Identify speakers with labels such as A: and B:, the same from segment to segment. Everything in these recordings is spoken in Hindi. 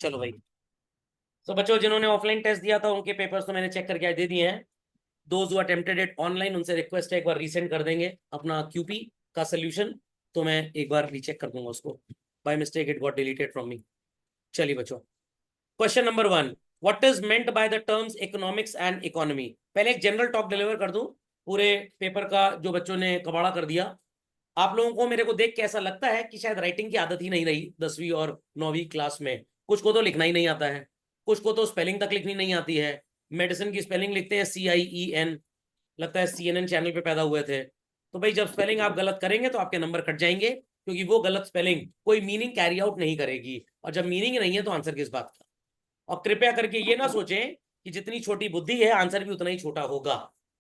A: चलो भाई। तो बच्चों जिन्होंने ऑफलाइन टेस्ट दिया था उनके पेपर्स तो मैंने चेक करके आज दे दिए हैं। Those who attempted it online उनसे रिक्वेस्ट है एक बार रीसेंड कर देंगे अपना क्यूपी का सोल्यूशन। तो मैं एक बार रीचेक कर दूंगा उसको। By mistake it got deleted from me. चलिए बच्चों, question number 1, what is meant by the terms economics and economy. पहले एक जनरल टॉक डिलीवर कर दूं पूरे पेपर का जो बच्चों ने कबाड़ा कर दिया। आप लोगों को मेरे को देख के ऐसा लगता है कि शायद राइटिंग की आदत ही नहीं रही 10वीं और 9वीं क्लास में। कुछ को तो लिखना ही नहीं आता है, कुछ को तो स्पेलिंग तक लिखनी नहीं आती है। मेडिसिन की स्पेलिंग लिखते हैं CIEN, लगता है CNN चैनल पे पैदा हुए थे। तो भाई जब स्पेलिंग आप गलत करेंगे तो आपके नंबर कट जाएंगे, क्योंकि वो गलत स्पेलिंग कोई मीनिंग कैरी आउट नहीं करेगी। और जब मीनिंग नहीं है तो आंसर किस बात का। और कृपया करके ये ना सोचें कि जितनी छोटी बुद्धि है आंसर भी उतना ही छोटा होगा।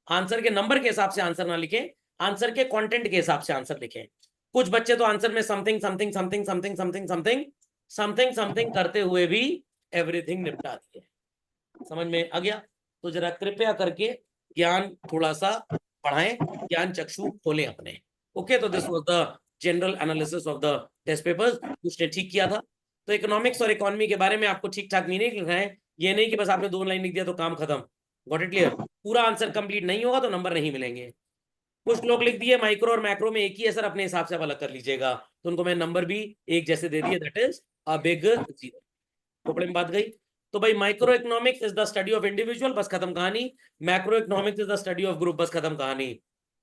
A: आंसर के नंबर के हिसाब से आंसर ना लिखें, आंसर के कंटेंट के हिसाब से आंसर लिखें। कुछ बच्चे तो आंसर में something something something something something something something something करते हुए भी एवरीथिंग निपटा दिए। समझ में आ गया? तो जरा कृपया करके ज्ञान थोड़ा सा बढ़ाएं, ज्ञान चक्षु खोलें अपने। ओके, तो this was the general analysis of the test papers. उसने ठीक किया था। तो इकोनॉमिक्स और इकोनॉमी के बारे में आपको ठीक ठाक मीनिंग लिखना है। ये नहीं कि बस आपने 2 लाइन लिख दिया तो काम खत्म। Got it clear? पूरा आंसर कंप्लीट नहीं होगा तो नंबर नहीं मिलेंगे। कुछ लोग लिख दिए माइक्रो और मैक्रो में एक ही है सर, अपने हिसाब से आप अलग कर लीजिएगा, तो उनको मैं नंबर भी एक जैसे दे दिए, that is a big zero. टोपड़े में बात गई। तो भाई microeconomics is the study of individual, बस खत्म कहानी। Macroeconomics is the study of group, बस खत्म कहानी।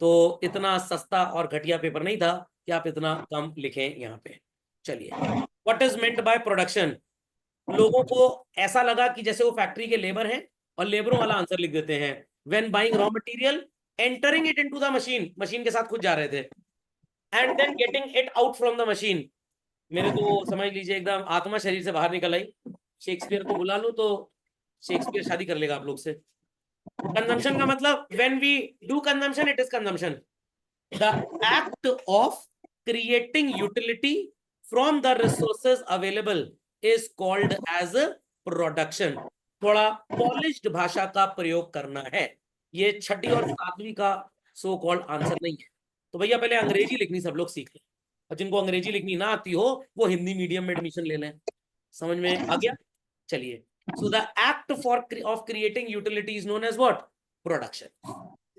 A: तो इतना सस्ता और घटिया पेपर नहीं था कि आप इतना कम लिखें यहाँ पे। चलिए, what is meant by production. लोगों को ऐसा लगा कि जैसे वो फैक्ट्री के लेबर हैं और लेबरों वाला आंसर लिख देते हैं। When buying raw material, entering it into the machine, machine के साथ खुद जा रहे थे, and then getting it out from the machine. मेरे तो समझ लीजिए एकदम आत्मा शरीर से बाहर निकल आई। शेक्सपियर को बुला लूं तो शेक्सपियर शादी कर लेगा आप लोग से। कंजम्पशन का मतलब when we do consumption it is consumption, the act of creating utility from the resources available is called as production. थोड़ा पॉलिश्ड भाषा का प्रयोग करना है। ये 6वीं और 7वीं का सो कॉल्ड आंसर नहीं है। तो भैया पहले अंग्रेजी लिखनी सब लोग सीख लें, और जिनको अंग्रेजी लिखनी ना आती हो वो हिंदी मीडियम में एडमिशन ले लें। समझ में आ गया? चलिए, so the act for of creating utility is known as what? Production.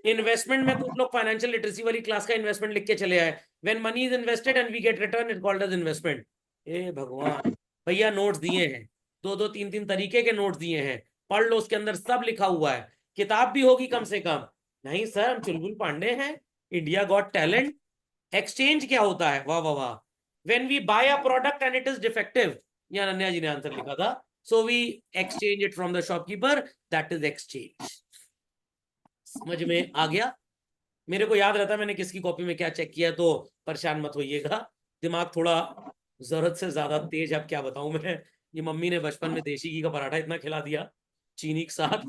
A: Investment में कुछ लोग फाइनेंशियल लिटरेसी वाली क्लास का इन्वेस्टमेंट लिख के चले आए। When money is invested and we get return it called as investment. ए भगवान, भैया नोट्स दिए हैं, 2-2 3-3 तरीके के नोट्स दिए हैं, पढ़ लो, उसके अंदर सब लिखा हुआ है। किताब भी होगी कम से कम। नहीं सर हम चुलबुल पांडे हैं, इंडिया गॉट टैलेंट। एक्सचेंज क्या होता है? वाह वाह वाह। When we buy a product and it is defective, ये अनन्या जी ने आंसर लिखा था, so we exchange it from the shopkeeper, that is exchange. समझ में आ गया? मेरे को याद रहता है मैंने किसकी कॉपी में क्या चेक किया, तो परेशान मत होइएगा। दिमाग थोड़ा जरूरत से ज्यादा तेज, अब क्या बताऊं मैं। ये मम्मी ने बचपन में देशी घी का पराठा इतना खिला दिया चीनी के साथ।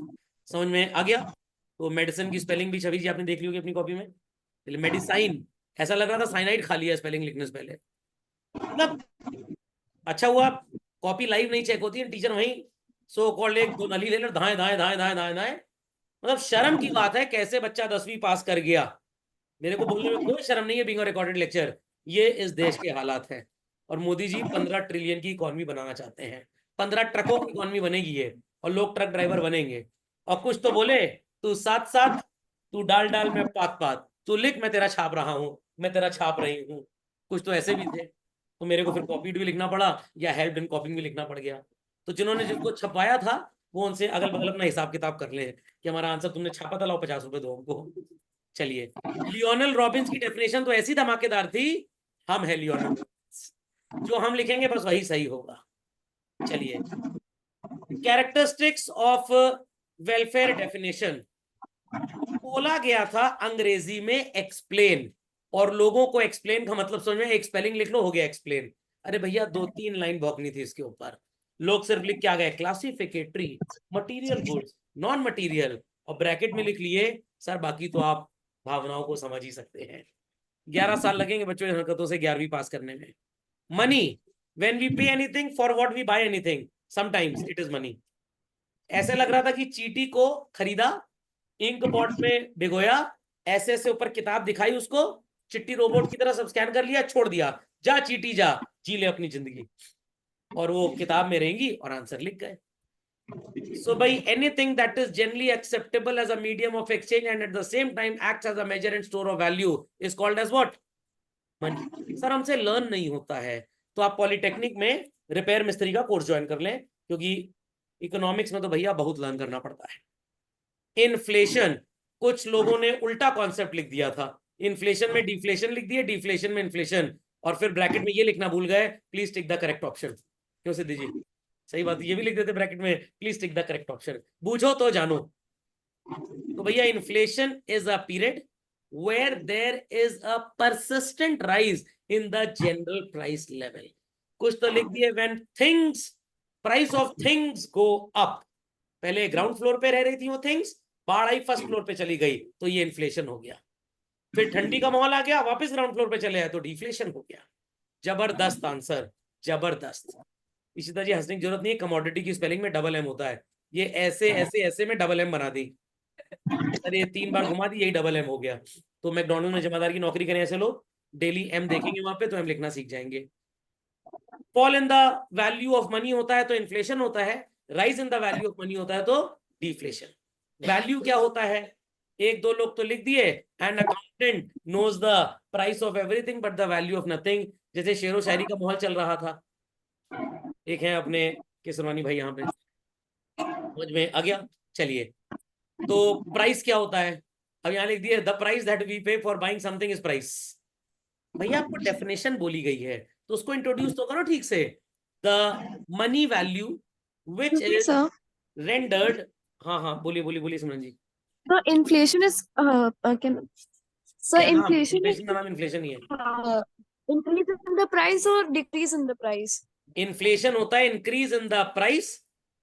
A: समझ में आ गया? तो मेडिसिन की स्पेलिंग भी छवि जी आपने देख ली होगी अपनी कॉपी में। मेडिसाइन, ऐसा लग रहा था साइनाइड खा लिया स्पेलिंग लिखने से पहले। मतलब अच्छा हुआ कॉपी लाइव नहीं चेक होती है, टीचर वहीं सो कॉल्ड एक दो नली ले ले, धाए धाए धाए धाए धाए धाए। मतलब शर्म की बात है, कैसे बच्चा 10वीं पास कर गया। मेरे को बोलने में कोई शर्म नहीं है बीइंग अ रिकॉर्डेड लेक्चर। ये इस देश के हालात हैं। और मोदी जी 15 ट्रिलियन की इकोनॉमी बनाना चाहते हैं। 15 ट्रकों की इकोनॉमी बनेगी ये, और लोग ट्रक ड्राइवर बनेंगे। और कुछ तो बोले, तू साथ साथ, तू डाल डाल में पात पात, तू लिख मैं तेरा छाप रहा हूं, मैं तेरा छाप रही हूं। कुछ तो ऐसे भी थे। तो मेरे को फिर कॉपीड भी लिखना पड़ा, या हेल्प इन कॉपिंग भी लिखना पड़ गया। तो जिन्होंने जिसको छपाया था वो उनसे अगल बगल अपना हिसाब किताब कर ले कि हमारा आंसर तुमने छापा था, लाओ 50 रुपए दो हमको। चलिए, लियोनेल रॉबिन्स की डेफिनेशन तो ऐसी धमाकेदार थी, हम है लियोनेल, जो हम लिखेंगे बस वही सही होगा। चलिए, कैरेक्टरिस्टिक्स ऑफ वेलफेयर डेफिनेशन बोला गया था अंग्रेजी में एक्सप्लेन, और लोगों को एक्सप्लेन का मतलब समझ में, एक स्पेलिंग लिख लो हो गया एक्सप्लेन। अरे भैया 2-3 लाइन भौंकनी थी इसके ऊपर, लोग सिर्फ लिख के आ गए क्लासिफिकेटरी, मटेरियल गुड्स, नॉन मटेरियल, और ब्रैकेट में लिख लिए सर, बाकी तो आप भावनाओं को समझ ही सकते हैं। 11 साल लगेंगे बच्चों की हरकतों से 11वीं पास करने में। Money, when we pay anything for what we buy anything, sometimes it is money. ऐसे लग रहा था कि चीटी को खरीदा, इंक पॉट में भिगोया, ऐसे ऐसे ऊपर किताब दिखाई उसको, चिट्टी रोबोट की तरह सब स्कैन कर लिया, छोड़ दिया, जा चीटी जा, जी ले अपनी जिंदगी। और वो किताब में रहेंगी और आंसर लिख गए। So by anything that is generally acceptable as a medium of exchange and at the same time acts as a measure and store of value is called as what? Money. Sir हमसे लर्न नहीं होता है, तो आप पॉलिटेक्निक में रिपेयर मिस्त्री का कोर्स ज्वाइन कर लें, क्योंकि इकोनॉमिक्स में तो भैया बहुत लर्न करना पड़ता है। इन्फ्लेशन, कुछ लोगों ने उल्टा कॉन्सेप्ट लिख दिया था, इन्फ्लेशन में डिफ्लेशन लिख दिया, डिफ्लेशन में इन्फ्लेशन, और फिर ब्रैकेट में ये लिखना भूल गए, please tick the correct option. क्यों सिद्धि जी? सही बात, ये भी लिख देते ब्रैकेट में, please tick the correct option. बूझो तो जानो। तो भैया inflation is a period where there is a persistent rise in the general price level. कुछ तो लिख दिए when things, price of things go up। पहले ग्राउंड फ्लोर पे रह रही थी वो थिंग्स, बाढ़ आई फर्स्ट फ्लोर पे चली गई, तो ये इन्फ्लेशन हो गया। फिर ठंडी का माहौल आ गया, वापस ग्राउंड फ्लोर पे चले आए, तो डिफ्लेशन हो गया। जबरदस्त आंसर, जबरदस्त। इशिता जी हंसने की जरूरत नहीं है, कमोडिटी की स्पेलिंग में डबल एम होता है, ये ऐसे ऐसे ऐसे में डबल एम बना दी। सर ये 3 बार घुमा दी, यही डबल एम हो गया। तो मैकडोनल्ड में जमादार की नौकरी करें ऐसे लोग, डेली एम देखेंगे वहां पे तो एम लिखना सीख जाएंगे। Fall in the value of money होता है तो इन्फ्लेशन होता है, rise in the value of money होता है तो डिफ्लेशन। वैल्यू क्या होता है? एक दो लोग तो लिख दिए, and accountant knows the price of everything but the value of nothing. जैसे शेरो शायरी का माहौल चल रहा था, एक है अपने किसरवानी भाई यहाँ पे, समझ में आ गया? चलिए, तो प्राइस क्या होता है? अब यहाँ लिख दिए द प्राइस दैट वी पे for buying something is price. भैया आपको डेफिनेशन बोली गई है तो उसको इंट्रोड्यूस तो करो ठीक से। The money value which
B: Excuse me,
A: is
B: sir.
A: Rendered. हाँ हाँ, बोलिए बोलिए बोलिए सिमरन जी।
B: The inflation is sir,
A: क्या नाम?
B: inflation is
A: इन्फ्लेशन का नाम इन्फ्लेशन ही है।
B: increase in the price or decrease in the price?
A: Inflation होता है increase in the price,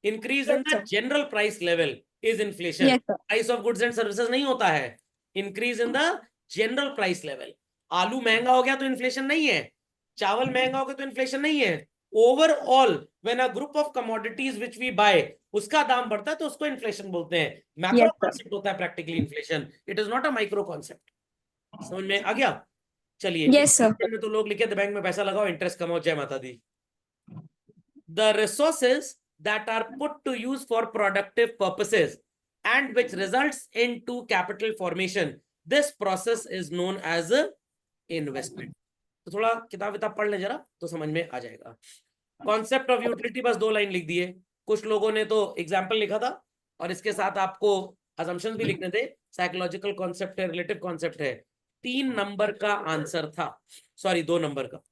A: increase in
B: Yes,
A: the
B: sir.
A: General price level is inflation.
B: Yes, sir.
A: Price of goods and services नहीं होता है, increase in the general price level. आलू महंगा हो गया तो इन्फ्लेशन नहीं है, चावल महंगा हो गया तो इन्फ्लेशन नहीं है। Overall when a group of commodities which we buy, उसका दाम बढ़ता है तो उसको इन्फ्लेशन बोलते हैं। Macro
B: Yes, sir.
A: कॉन्सेप्ट होता है practically inflation, it is not a micro concept. समझ में आ गया? चलिए,
B: Yes, sir.
A: इन्फ्लेशन में तो लोग लिखे थे बैंक में पैसा लगाओ इंटरेस्ट कमाओ, जय माता दी। The resources that are put to use for productive purposes and which results into capital formation, this process is known as investment। तो थोड़ा किताब विताब पढ़ ले जरा तो समझ में आ जाएगा। कॉन्सेप्ट ऑफ यूटिलिटी बस 2 लाइन लिख दिए, कुछ लोगों ने तो एग्जाम्पल लिखा था और इसके साथ आपको असम्पशंस भी लिखने थे। साइकोलॉजिकल कॉन्सेप्ट है, रिलेटिव कॉन्सेप्ट है। 3 नंबर का आंसर था, सॉरी 2 नंबर का।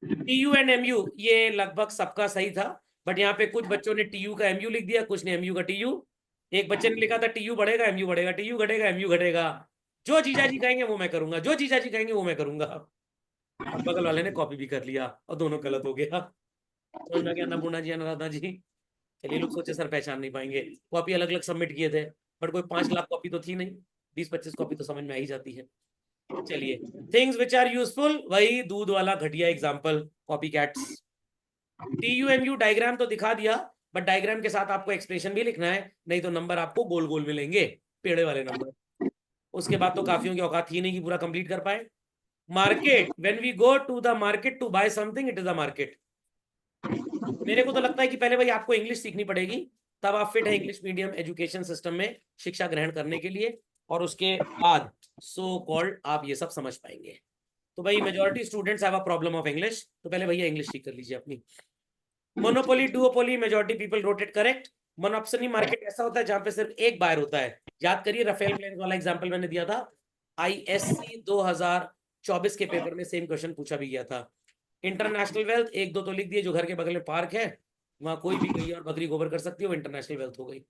A: टीयू एंड एमयू ये लगभग सबका सही था, बट यहाँ पे कुछ बच्चों ने टीयू का एमयू लिख दिया, कुछ ने एमयू का टीयू। एक बच्चे ने लिखा था टीयू बढ़ेगा एमयू बढ़ेगा, टीयू घटेगा एमयू घटेगा, जो जीजा जी कहेंगे वो मैं करूंगा, जो जीजा जी कहेंगे वो मैं करूंगा। और बगल वाले ने कॉपी भी कर लिया और दोनों गलत हो गया। समझ में आ गया अन्नपूर्णा जी, अनुराधा जी? चलिए, लोग सोचे सर पहचान नहीं पाएंगे, कॉपी अलग अलग सबमिट किए थे, बट कोई 5 लाख कॉपी तो थी नहीं, 20-25 कॉपी तो समझ में आ ही जाती है। चलिए, थिंग्स विच आर यूजफुल, वही दूध वाला घटिया एग्जाम्पल, कॉपी कैट्स। टीयूएमयू डायग्राम तो दिखा दिया, बट डायग्राम के साथ आपको एक्सप्रेशन भी लिखना है, नहीं तो नंबर आपको गोल गोल मिलेंगे, पेड़े वाले नंबर। उसके बाद तो काफियों की औकात ही नहीं कि पूरा कंप्लीट कर पाए। Market, when we go to the market to buy something, it is a market. मेरे को तो लगता है कि पहले भाई आपको इंग्लिश सीखनी पड़ेगी, तब आप फिट है इंग्लिश मीडियम एजुकेशन सिस्टम में शिक्षा ग्रहण करने के लिए, और उसके बाद सो कॉल्ड आप ये सब समझ पाएंगे। तो भाई majority students have a problem of English, तो पहले भैया इंग्लिश ठीक कर लीजिए अपनी। Monopoly, duopoly, majority people rotate correct. Monopsony market ऐसा होता है जहां पे सिर्फ एक बायर होता है। याद करिए राफेल प्लेन वाला एग्जांपल मैंने दिया था, आईएससी 2024 के पेपर में सेम क्वेश्चन पूछा भी गया था। इंटरनेशनल वेल्थ, एक दो तो लिख दिए, जो घर के बगल में पार्क है वहां कोई भी गई और बकरी गोबर कर सकती है, वो इंटरनेशनल वेल्थ हो गई।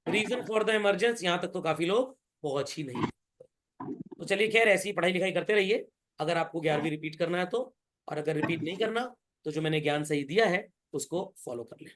A: रीजन फॉर द इमरजेंस, यहां तक तो काफी लोग पहुंच ही नहीं। तो चलिए खैर, ऐसी पढ़ाई लिखाई करते रहिए, अगर आपको 11वीं रिपीट करना है तो, और अगर रिपीट नहीं करना तो जो मैंने ज्ञान सही दिया है उसको फॉलो कर लें।